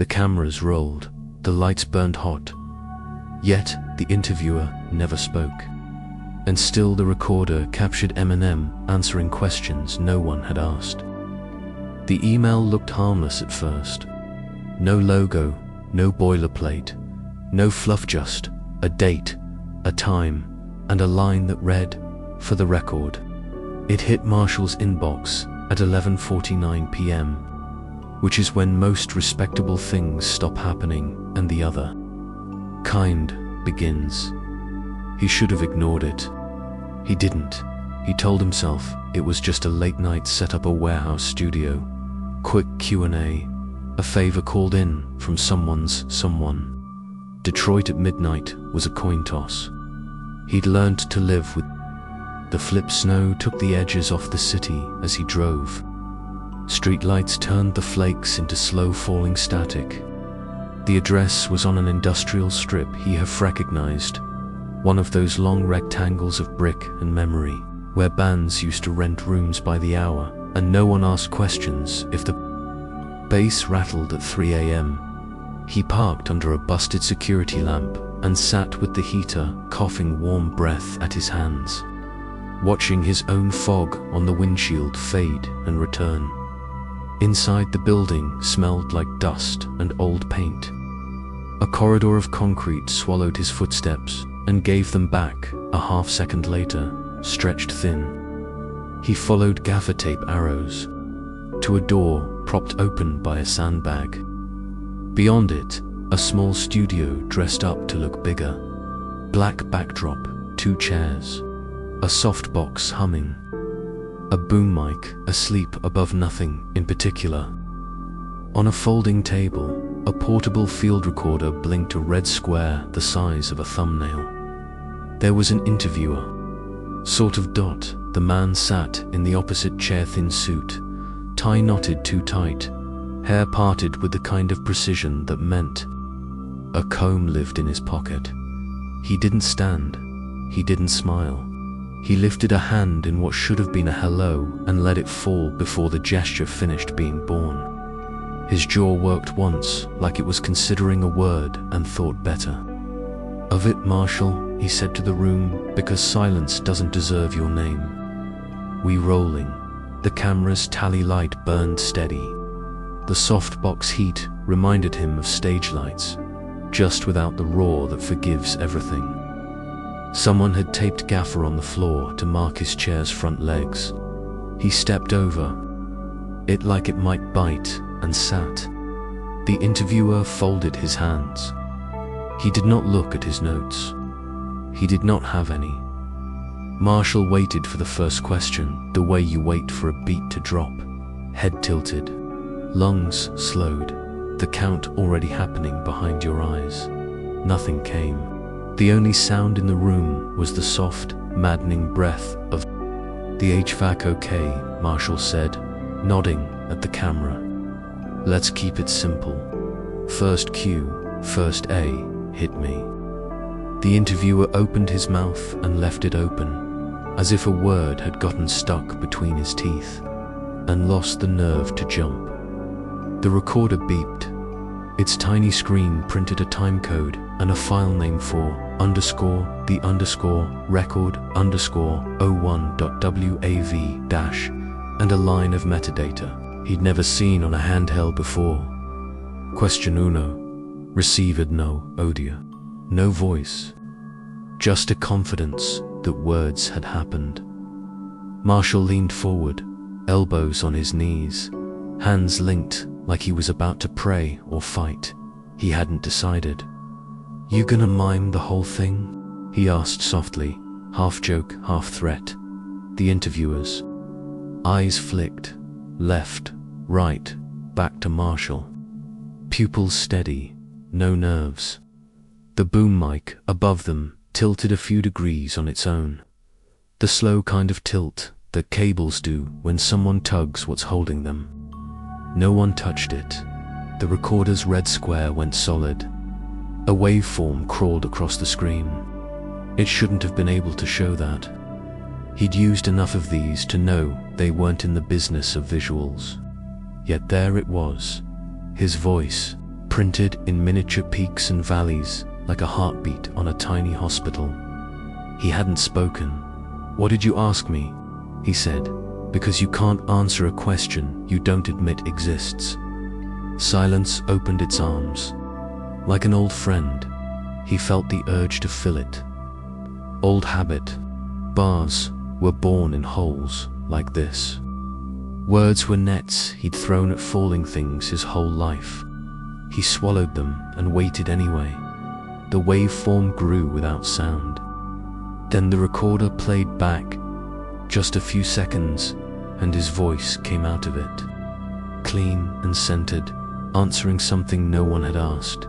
cameras rolled, the lights burned hot. Yet the interviewer never spoke. And still the recorder captured Eminem answering questions no one had asked. The email looked harmless at first. No logo, no boilerplate, no fluff, just a date, a time, and a line that read, "For the record." It hit Marshall's inbox at 11:49 p.m., which is when most respectable things stop happening and the other kind begins. He should have ignored it. He didn't. He told himself it was just a late night set up, a warehouse studio, quick Q&A, a favor called in from someone. Detroit at midnight was a coin toss. He'd learned to live with the flip. Snow took the edges off the city as he drove. Streetlights turned the flakes into slow falling static. The address was on an industrial strip he have recognized, one of those long rectangles of brick and memory, where bands used to rent rooms by the hour, and no one asked questions if the bass rattled at 3 a.m. He parked under a busted security lamp and sat with the heater, coughing warm breath at his hands, watching his own fog on the windshield fade and return. Inside the building smelled like dust and old paint. A corridor of concrete swallowed his footsteps and gave them back a half-second later, stretched thin. He followed gaffer tape arrows to a door propped open by a sandbag. Beyond it, a small studio dressed up to look bigger. Black backdrop, 2 chairs, a softbox humming, a boom mic asleep above nothing in particular. On a folding table, a portable field recorder blinked a red square the size of a thumbnail. There was an interviewer. Sort of dot. The man sat in the opposite chair, thin suit, tie knotted too tight, hair parted with the kind of precision that meant a comb lived in his pocket. He didn't stand. He didn't smile. He lifted a hand in what should have been a hello and let it fall before the gesture finished being born. His jaw worked once, like it was considering a word, and thought better of it. "Marshall," he said to the room, "because silence doesn't deserve your name." We rolling. The camera's tally light burned steady. The softbox heat reminded him of stage lights, just without the roar that forgives everything. Someone had taped gaffer on the floor to mark his chair's front legs. He stepped over it like it might bite and sat. The interviewer folded his hands. He did not look at his notes. He did not have any. Marshall waited for the first question, the way you wait for a beat to drop. Head tilted, lungs slowed, the count already happening behind your eyes. Nothing came. The only sound in the room was the soft, maddening breath of the HVAC. "Okay," Marshall said, nodding at the camera. "Let's keep it simple. First Q, first A, hit me." The interviewer opened his mouth and left it open, as if a word had gotten stuck between his teeth and lost the nerve to jump. The recorder beeped. Its tiny screen printed a time code and a file name for _the_record_01.wav- and a line of metadata he'd never seen on a handheld before. Question uno. Received no audio. No voice. Just a confidence that words had happened. Marshall leaned forward, elbows on his knees, hands linked like he was about to pray or fight. He hadn't decided. "You gonna mime the whole thing?" he asked softly, half joke, half threat. The interviewer's eyes flicked, left, right, back to Marshall. Pupils steady, no nerves. The boom mic above them tilted a few degrees on its own. The slow kind of tilt that cables do when someone tugs what's holding them. No one touched it. The recorder's red square went solid. A waveform crawled across the screen. It shouldn't have been able to show that. He'd used enough of these to know they weren't in the business of visuals. Yet there it was, his voice, printed in miniature peaks and valleys like a heartbeat on a tiny hospital. He hadn't spoken. "What did you ask me?" he said. "Because you can't answer a question you don't admit exists." Silence opened its arms. Like an old friend, he felt the urge to fill it. Old habit. Bars were born in holes like this. Words were nets he'd thrown at falling things his whole life. He swallowed them and waited anyway. The waveform grew without sound. Then the recorder played back, just a few seconds, and his voice came out of it. Clean and centered, answering something no one had asked.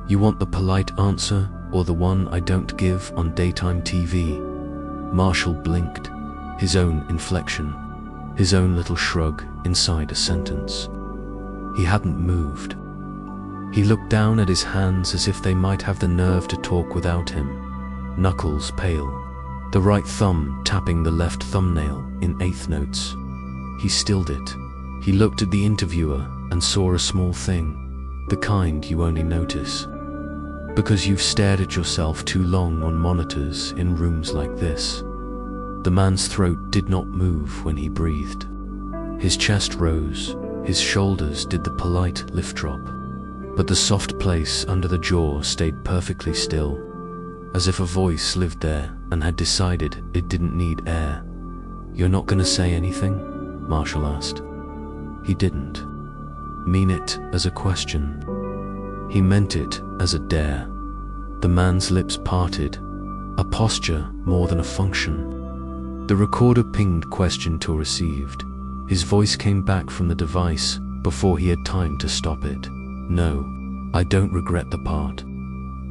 "You want the polite answer or the one I don't give on daytime TV?" Marshall blinked, his own inflection, his own little shrug inside a sentence. He hadn't moved. He looked down at his hands as if they might have the nerve to talk without him, knuckles pale, the right thumb tapping the left thumbnail in eighth notes. He stilled it. He looked at the interviewer and saw a small thing, the kind you only notice because you've stared at yourself too long on monitors in rooms like this. The man's throat did not move when he breathed. His chest rose, his shoulders did the polite lift drop, but the soft place under the jaw stayed perfectly still, as if a voice lived there and had decided it didn't need air. "You're not gonna say anything?" Marshall asked. He didn't mean it as a question. He meant it as a dare. The man's lips parted, a posture more than a function. The recorder pinged question to received. His voice came back from the device before he had time to stop it. "No, I don't regret the part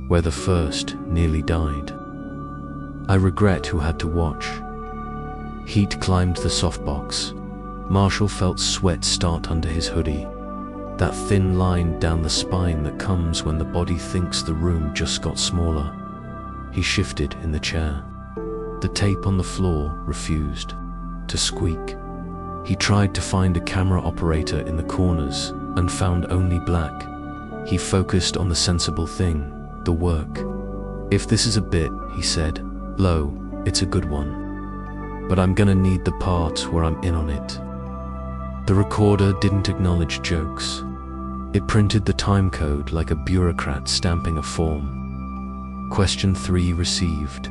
where the first nearly died. I regret who had to watch." Heat climbed the softbox. Marshall felt sweat start under his hoodie. That thin line down the spine that comes when the body thinks the room just got smaller. He shifted in the chair. The tape on the floor refused to squeak. He tried to find a camera operator in the corners and found only black. He focused on the sensible thing, the work. "If this is a bit," he said, low, "it's a good one. But I'm gonna need the part where I'm in on it." The recorder didn't acknowledge jokes. It printed the time code like a bureaucrat stamping a form. Question 3 received.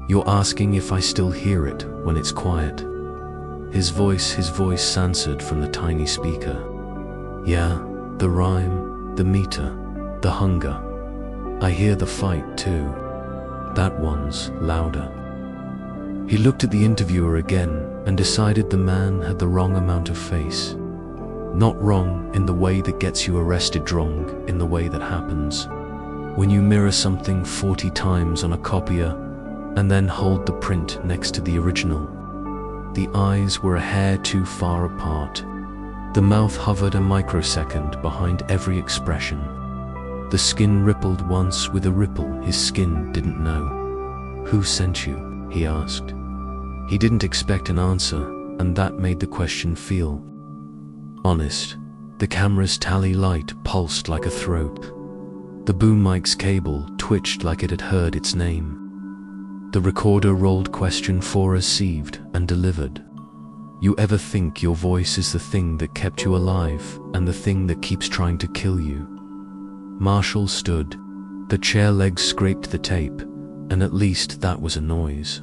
"You're asking if I still hear it when it's quiet?" His voice answered from the tiny speaker. "Yeah, the rhyme, the meter, the hunger. I hear the fight too. That one's louder." He looked at the interviewer again and decided the man had the wrong amount of face. Not wrong in the way that gets you arrested, wrong in the way that happens when you mirror something 40 times on a copier and then hold the print next to the original. The eyes were a hair too far apart. The mouth hovered a microsecond behind every expression. The skin rippled once with a ripple his skin didn't know. "Who sent you?" he asked. He didn't expect an answer, and that made the question feel honest. The camera's tally light pulsed like a throat. The boom mic's cable twitched like it had heard its name. The recorder rolled question 4 received and delivered. "You ever think your voice is the thing that kept you alive and the thing that keeps trying to kill you?" Marshall stood. The chair legs scraped the tape, and at least that was a noise.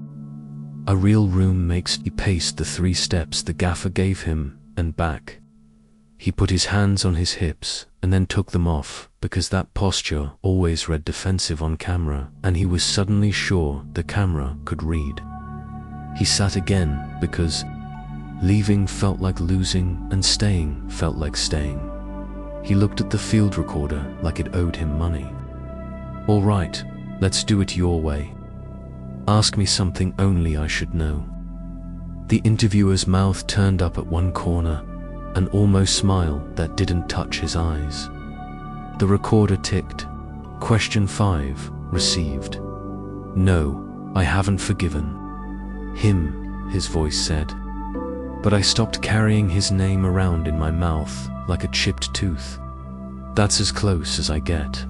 A real room makes. He paced the 3 steps the gaffer gave him and back. He put his hands on his hips and then took them off because that posture always read defensive on camera, and he was suddenly sure the camera could read. He sat again because leaving felt like losing and staying felt like staying. He looked at the field recorder like it owed him money. "All right, let's do it your way. Ask me something only I should know." The interviewer's mouth turned up at one corner, an almost smile that didn't touch his eyes. The recorder ticked. Question 5 received. "No, I haven't forgiven him," his voice said. "But I stopped carrying his name around in my mouth like a chipped tooth. That's as close as I get.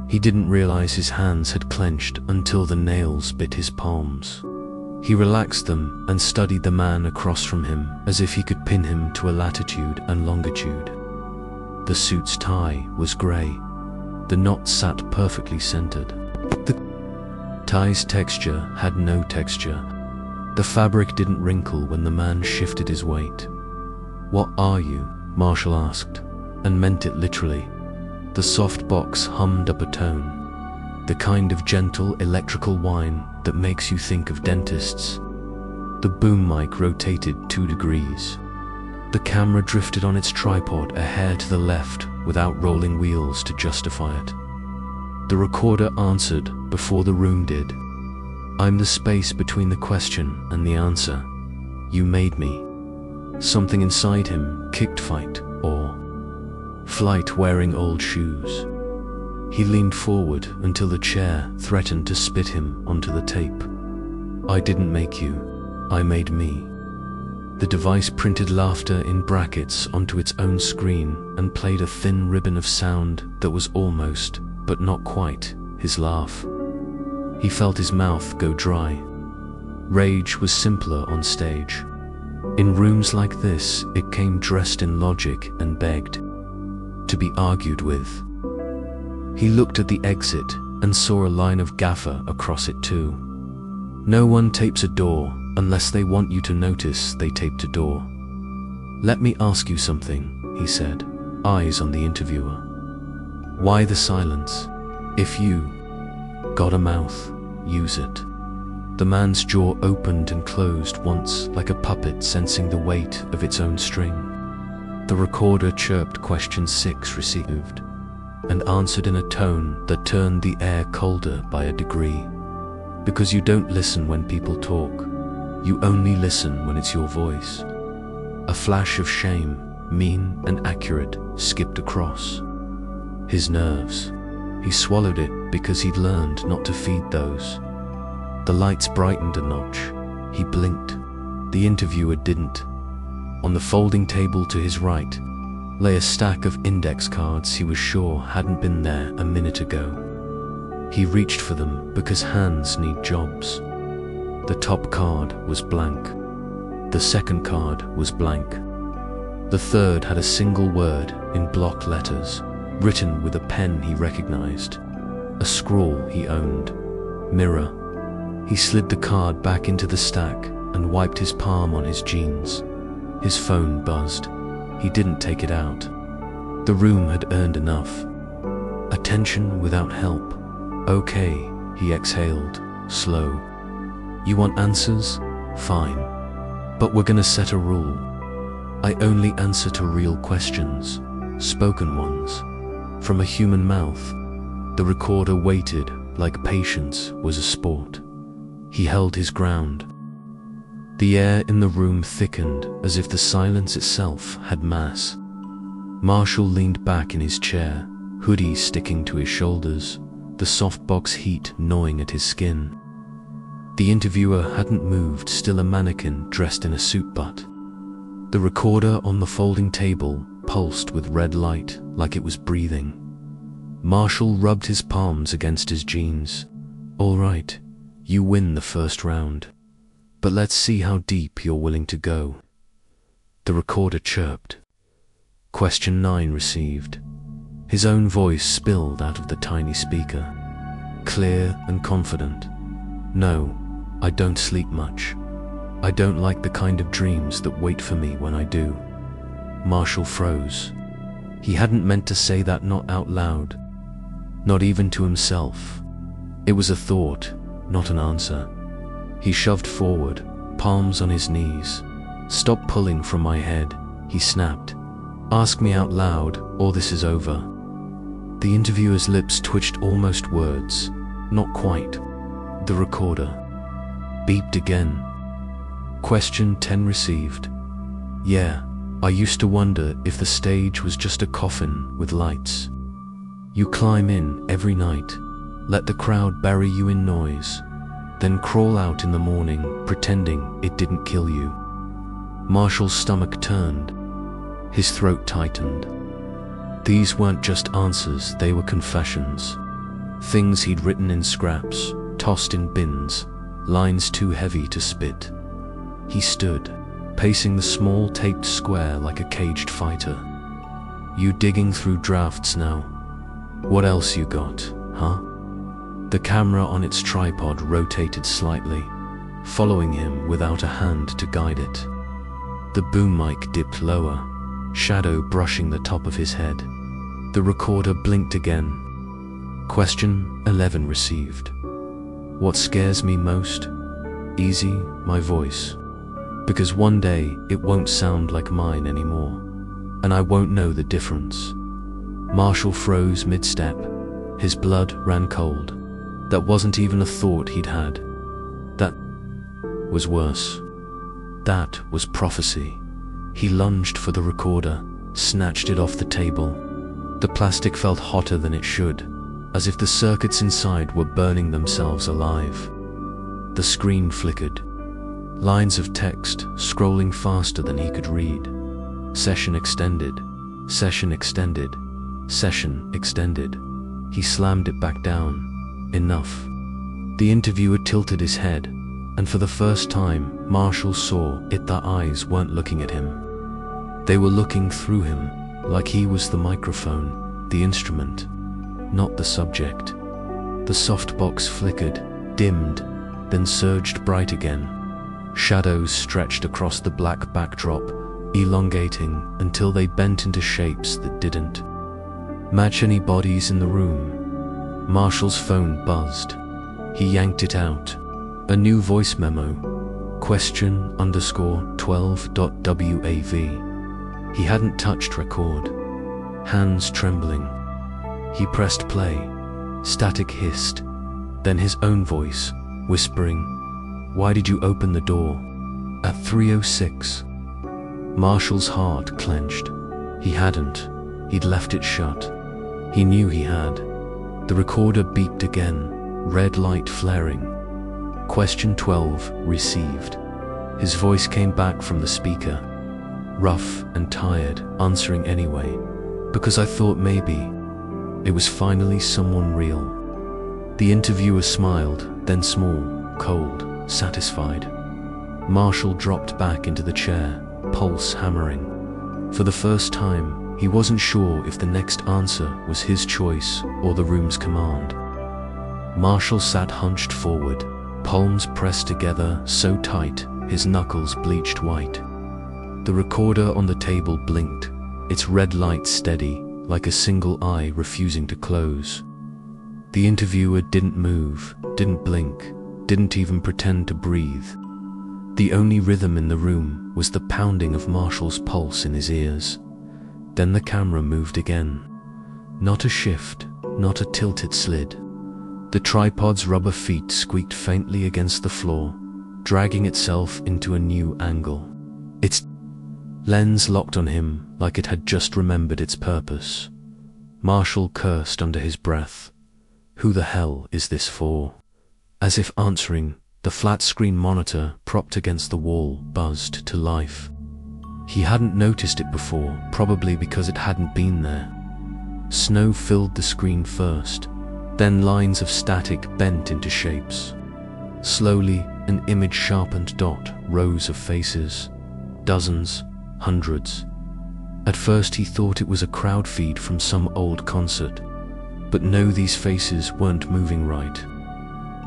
He didn't realize his hands had clenched until the nails bit his palms. He relaxed them and studied the man across from him as if he could pin him to a latitude and longitude. The suit's tie was grey. The knot sat perfectly centered. The tie's texture had no texture. The fabric didn't wrinkle when the man shifted his weight. "What are you?" Marshall asked, and meant it literally. The soft box hummed up a tone, the kind of gentle electrical whine that makes you think of dentists. The boom mic rotated 2 degrees. The camera drifted on its tripod a hair to the left without rolling wheels to justify it. The recorder answered before the room did. "I'm the space between the question and the answer. You made me." Something inside him kicked fight or flight wearing old shoes. He leaned forward until the chair threatened to spit him onto the tape. "I didn't make you. I made me." The device printed laughter in brackets onto its own screen and played a thin ribbon of sound that was almost, but not quite, his laugh. He felt his mouth go dry. Rage was simpler on stage. In rooms like this, it came dressed in logic and begged to be argued with. He looked at the exit and saw a line of gaffer across it too. No one tapes a door unless they want you to notice they taped a door. "Let me ask you something," he said, eyes on the interviewer. "Why the silence? If you got a mouth, use it." The man's jaw opened and closed once like a puppet sensing the weight of its own string. The recorder chirped question 6 received, and answered in a tone that turned the air colder by a degree. "Because you don't listen when people talk. You only listen when it's your voice." A flash of shame, mean and accurate, skipped across his nerves. He swallowed it because he'd learned not to feed those. The lights brightened a notch. He blinked. The interviewer didn't. On the folding table to his right lay a stack of index cards he was sure hadn't been there a minute ago. He reached for them because hands need jobs. The top card was blank. The second card was blank. The third had a single word in block letters, written with a pen he recognized. A scrawl he owned. Mirror. He slid the card back into the stack and wiped his palm on his jeans. His phone buzzed. He didn't take it out. The room had earned enough. Attention without help. "Okay," he exhaled, slow. "You want answers? Fine. But we're gonna set a rule. I only answer to real questions, spoken ones, from a human mouth." The recorder waited like patience was a sport. He held his ground. The air in the room thickened as if the silence itself had mass. Marshall leaned back in his chair, hoodie sticking to his shoulders, the softbox heat gnawing at his skin. The interviewer hadn't moved, still a mannequin dressed in a suit butt. The recorder on the folding table pulsed with red light like it was breathing. Marshall rubbed his palms against his jeans. "All right, you win the first round. But let's see how deep you're willing to go." The recorder chirped. Question 9 received. His own voice spilled out of the tiny speaker, clear and confident. "No, I don't sleep much. I don't like the kind of dreams that wait for me when I do." Marshall froze. He hadn't meant to say that, not out loud, not even to himself. It was a thought, not an answer. He shoved forward, palms on his knees. "Stop pulling from my head," he snapped. "Ask me out loud, or this is over." The interviewer's lips twitched almost words. Not quite. The recorder beeped again. Question 10 received. "Yeah, I used to wonder if the stage was just a coffin with lights. You climb in every night, let the crowd bury you in noise, then crawl out in the morning pretending it didn't kill you." Marshall's stomach turned. His throat tightened. These weren't just answers, they were confessions. Things he'd written in scraps, tossed in bins, lines too heavy to spit. He stood, pacing the small taped square like a caged fighter. "You digging through drafts now? What else you got, huh?" The camera on its tripod rotated slightly, following him without a hand to guide it. The boom mic dipped lower, shadow brushing the top of his head. The recorder blinked again. Question 11 received. "What scares me most? Easy, my voice. Because one day it won't sound like mine anymore, and I won't know the difference." Marshall froze mid-step. His blood ran cold. That wasn't even a thought he'd had. That was worse. That was prophecy. He lunged for the recorder, snatched it off the table. The plastic felt hotter than it should, as if the circuits inside were burning themselves alive. The screen flickered. Lines of text scrolling faster than he could read. Session extended. Session extended. Session extended. He slammed it back down. Enough. The interviewer tilted his head, and for the first time, Marshall saw it. Their eyes weren't looking at him. They were looking through him, like he was the microphone, the instrument, not the subject. The softbox flickered, dimmed, then surged bright again. Shadows stretched across the black backdrop, elongating until they bent into shapes that didn't match any bodies in the room. Marshall's phone buzzed. He yanked it out. A new voice memo. Question_12.wav. He hadn't touched record. Hands trembling. He pressed play. Static hissed. Then his own voice, whispering, "Why did you open the door at 3:06? Marshall's heart clenched. He hadn't. He'd left it shut. He knew he had. The recorder beeped again, red light flaring. Question 12 received. His voice came back from the speaker, rough and tired, answering anyway, because I thought maybe it was finally someone real. The interviewer smiled, then small, cold, satisfied. Marshall dropped back into the chair, pulse hammering. For the first time, he wasn't sure if the next answer was his choice or the room's command. Marshall sat hunched forward, palms pressed together so tight his knuckles bleached white. The recorder on the table blinked, its red light steady, like a single eye refusing to close. The interviewer didn't move, didn't blink, didn't even pretend to breathe. The only rhythm in the room was the pounding of Marshall's pulse in his ears. Then the camera moved again. Not a shift, not a tilt, it slid. The tripod's rubber feet squeaked faintly against the floor, dragging itself into a new angle. Its lens locked on him like it had just remembered its purpose. Marshall cursed under his breath. Who the hell is this for? As if answering, the flat-screen monitor propped against the wall buzzed to life. He hadn't noticed it before, probably because it hadn't been there. Snow filled the screen first, then lines of static bent into shapes. Slowly, an image-sharpened dot, rows of faces. Dozens, hundreds. At first he thought it was a crowd feed from some old concert. But no, these faces weren't moving right.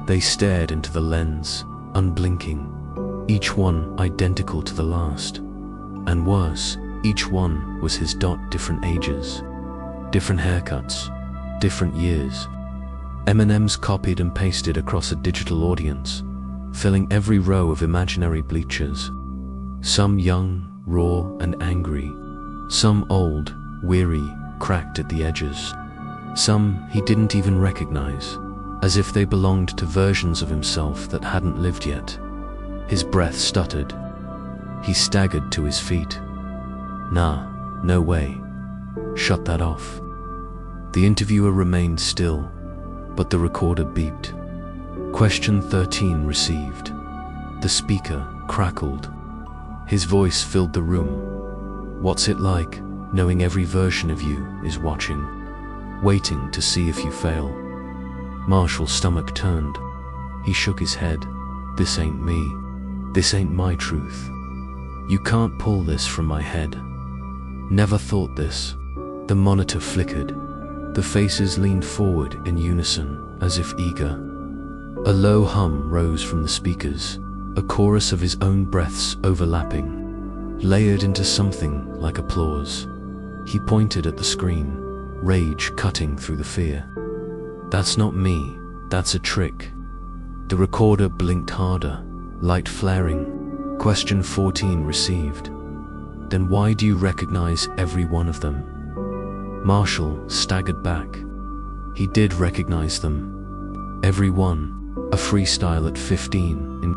They stared into the lens, unblinking, each one identical to the last. And worse, each one was his dot, different ages, different haircuts, different years. Eminem's copied and pasted across a digital audience, filling every row of imaginary bleachers. Some young, raw and angry. Some old, weary, cracked at the edges. Some he didn't even recognize, as if they belonged to versions of himself that hadn't lived yet. His breath stuttered. He staggered to his feet. Nah, no way. Shut that off. The interviewer remained still, but the recorder beeped. Question 13 received. The speaker crackled. His voice filled the room. What's it like, knowing every version of you is watching, waiting to see if you fail. Marshall's stomach turned. He shook his head. This ain't me. This ain't my truth. You can't pull this from my head. Never thought this. The monitor flickered. The faces leaned forward in unison, as if eager. A low hum rose from the speakers, a chorus of his own breaths overlapping, layered into something like applause. He pointed at the screen, rage cutting through the fear. That's not me, that's a trick. The recorder blinked harder, light flaring. Question 14 received. Then why do you recognize every one of them? Marshall staggered back. He did recognize them. Every one. A freestyle at 15 in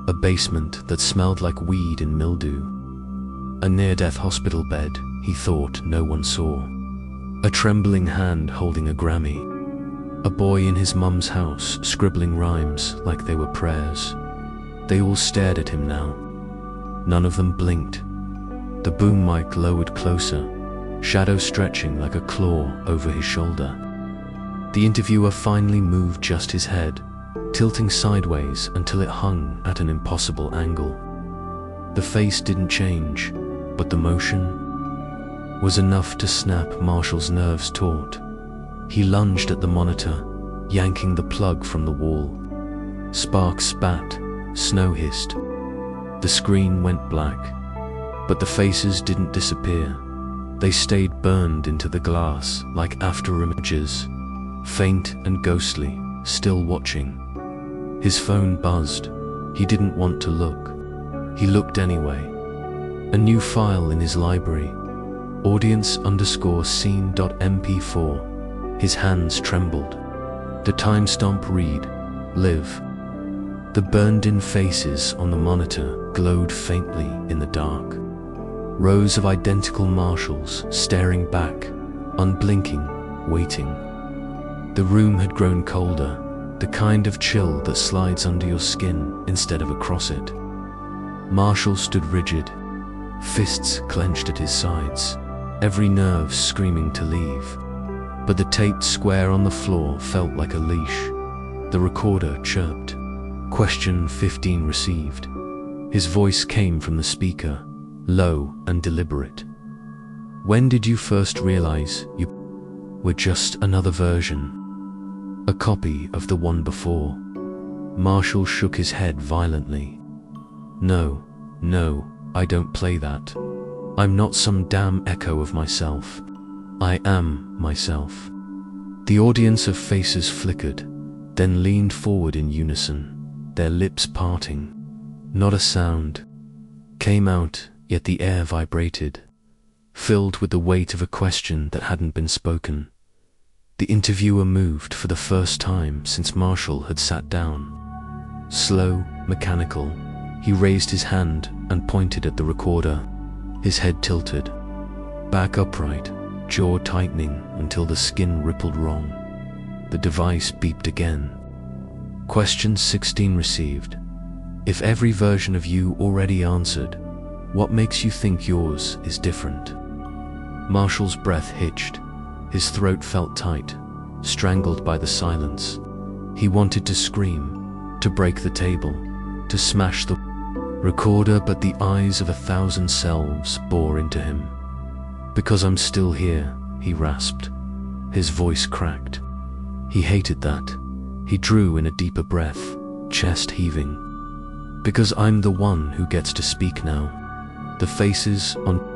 a basement that smelled like weed and mildew. A near-death hospital bed he thought no one saw. A trembling hand holding a Grammy. A boy in his mum's house scribbling rhymes like they were prayers. They all stared at him now. None of them blinked. The boom mic lowered closer, shadow stretching like a claw over his shoulder. The interviewer finally moved just his head, tilting sideways until it hung at an impossible angle. The face didn't change, but the motion was enough to snap Marshall's nerves taut. He lunged at the monitor, yanking the plug from the wall. Sparks spat, snow hissed. The screen went black, but the faces didn't disappear. They stayed burned into the glass like after images, faint and ghostly, still watching. His phone buzzed. He didn't want to look. He looked anyway. A new file in his library. Audience_scene.mp4. His hands trembled. The timestamp read, live. The burned-in faces on the monitor glowed faintly in the dark. Rows of identical Marshalls staring back, unblinking, waiting. The room had grown colder. The kind of chill that slides under your skin instead of across it. Marshall stood rigid, fists clenched at his sides, every nerve screaming to leave. But the taped square on the floor felt like a leash. The recorder chirped. Question 15 received. His voice came from the speaker, low and deliberate. When did you first realize you were just another version? A copy of the one before. Marshall shook his head violently. No, I don't play that. I'm not some damn echo of myself. I am myself. The audience of faces flickered, then leaned forward in unison, their lips parting. Not a sound came out, yet the air vibrated, filled with the weight of a question that hadn't been spoken. The interviewer moved for the first time since Marshall had sat down. Slow, mechanical, he raised his hand and pointed at the recorder, his head tilted, back upright, jaw tightening until the skin rippled wrong. The device beeped again. Question 16 received. If every version of you already answered, what makes you think yours is different? Marshall's breath hitched. His throat felt tight, strangled by the silence. He wanted to scream, to break the table, to smash the recorder, but the eyes of 1,000 selves bore into him. Because I'm still here, he rasped. His voice cracked. He hated that. He drew in a deeper breath, chest heaving. Because I'm the one who gets to speak now. The faces on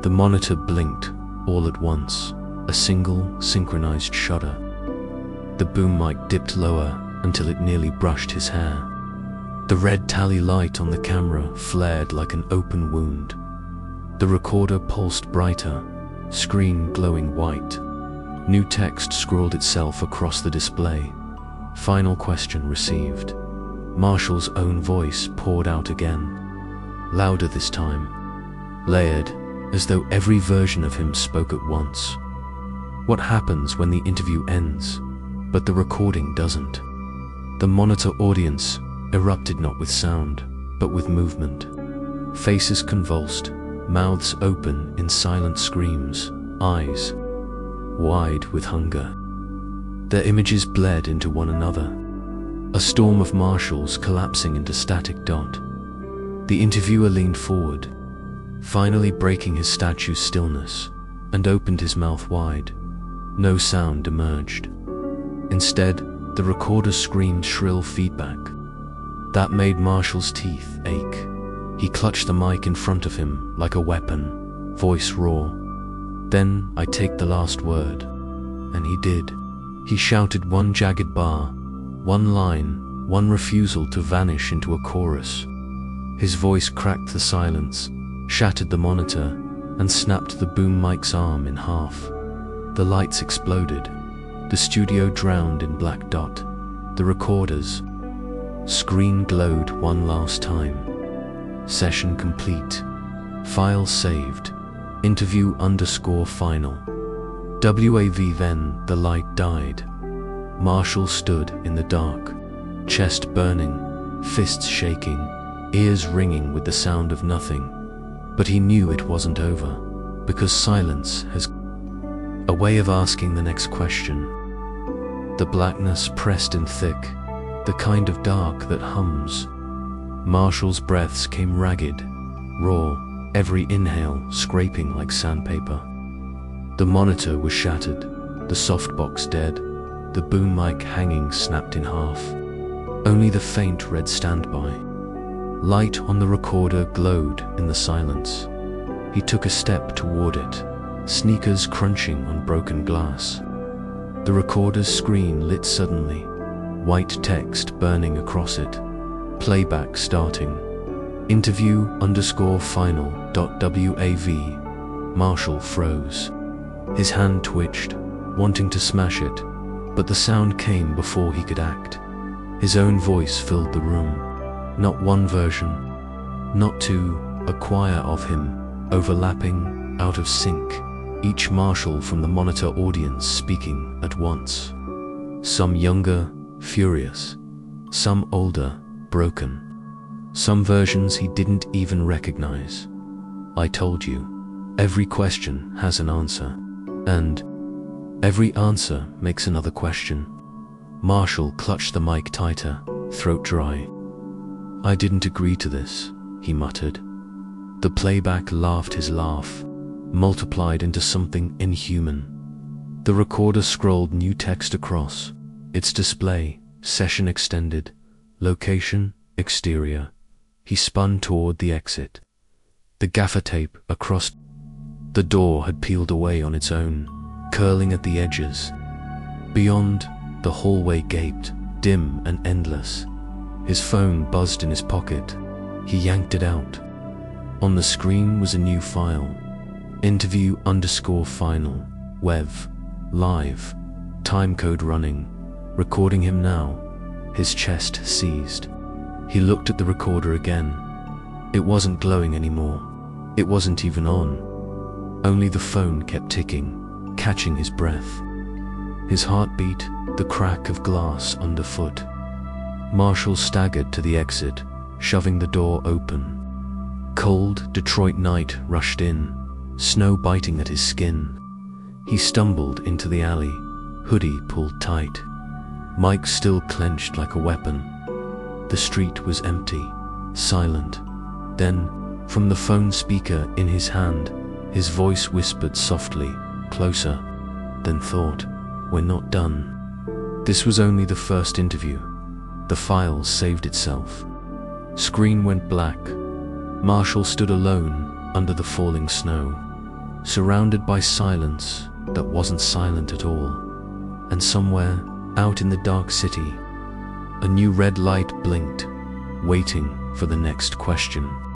the monitor blinked all at once. A single, synchronized shudder. The boom mic dipped lower until it nearly brushed his hair. The red tally light on the camera flared like an open wound. The recorder pulsed brighter, screen glowing white. New text scrawled itself across the display. Final question received. Marshall's own voice poured out again. Louder this time. Layered, as though every version of him spoke at once. What happens when the interview ends, but the recording doesn't? The monitor audience erupted not with sound, but with movement. Faces convulsed, mouths open in silent screams, eyes wide with hunger. Their images bled into one another, a storm of marshals collapsing into static dot. The interviewer leaned forward, finally breaking his statue's stillness, and opened his mouth wide. No sound emerged. Instead, the recorder screamed shrill feedback. That made Marshall's teeth ache. He clutched the mic in front of him like a weapon, voice raw. "Then I take the last word." And he did. He shouted one jagged bar, one line, one refusal to vanish into a chorus. His voice cracked the silence, shattered the monitor, and snapped the boom mic's arm in half. The lights exploded. The studio drowned in black dot. The recorder's screen glowed one last time. Session complete. File saved. Interview_final. WAV. Then the light died. Marshall stood in the dark, chest burning, fists shaking, ears ringing with the sound of nothing. But he knew it wasn't over, because silence has a way of asking the next question. The blackness pressed in thick, the kind of dark that hums. Marshall's breaths came ragged, raw, every inhale scraping like sandpaper. The monitor was shattered, the softbox dead, the boom mic hanging snapped in half. Only the faint red standby. Light on the recorder glowed in the silence. He took a step toward it, sneakers crunching on broken glass. The recorder's screen lit suddenly, white text burning across it. Playback starting. Interview_final.wav. Marshall froze. His hand twitched, wanting to smash it, but the sound came before he could act. His own voice filled the room. Not one version, not two, a choir of him, overlapping, out of sync, each Marshall from the monitor audience speaking at once. Some younger, furious, some older, broken. Some versions he didn't even recognize. I told you, every question has an answer, and every answer makes another question. Marshall clutched the mic tighter, throat dry. I didn't agree to this, he muttered. The playback laughed his laugh, multiplied into something inhuman. The recorder scrolled new text across, its display, session extended, location, exterior. He spun toward the exit. The gaffer tape across the door had peeled away on its own, curling at the edges. Beyond, the hallway gaped, dim and endless. His phone buzzed in his pocket. He yanked it out. On the screen was a new file. Interview_final, WEV, live, timecode running, recording him now. His chest seized. He looked at the recorder again. It wasn't glowing anymore. It wasn't even on. Only the phone kept ticking, catching his breath. His heartbeat, the crack of glass underfoot. Marshall staggered to the exit, shoving the door open. Cold Detroit night rushed in, snow biting at his skin. He stumbled into the alley, hoodie pulled tight. Mic still clenched like a weapon. The street was empty, silent. Then, from the phone speaker in his hand, his voice whispered softly, closer, then thought, "We're not done." This was only the first interview. The file saved itself. Screen went black. Marshall stood alone under the falling snow, surrounded by silence that wasn't silent at all. And somewhere, out in the dark city, a new red light blinked, waiting for the next question.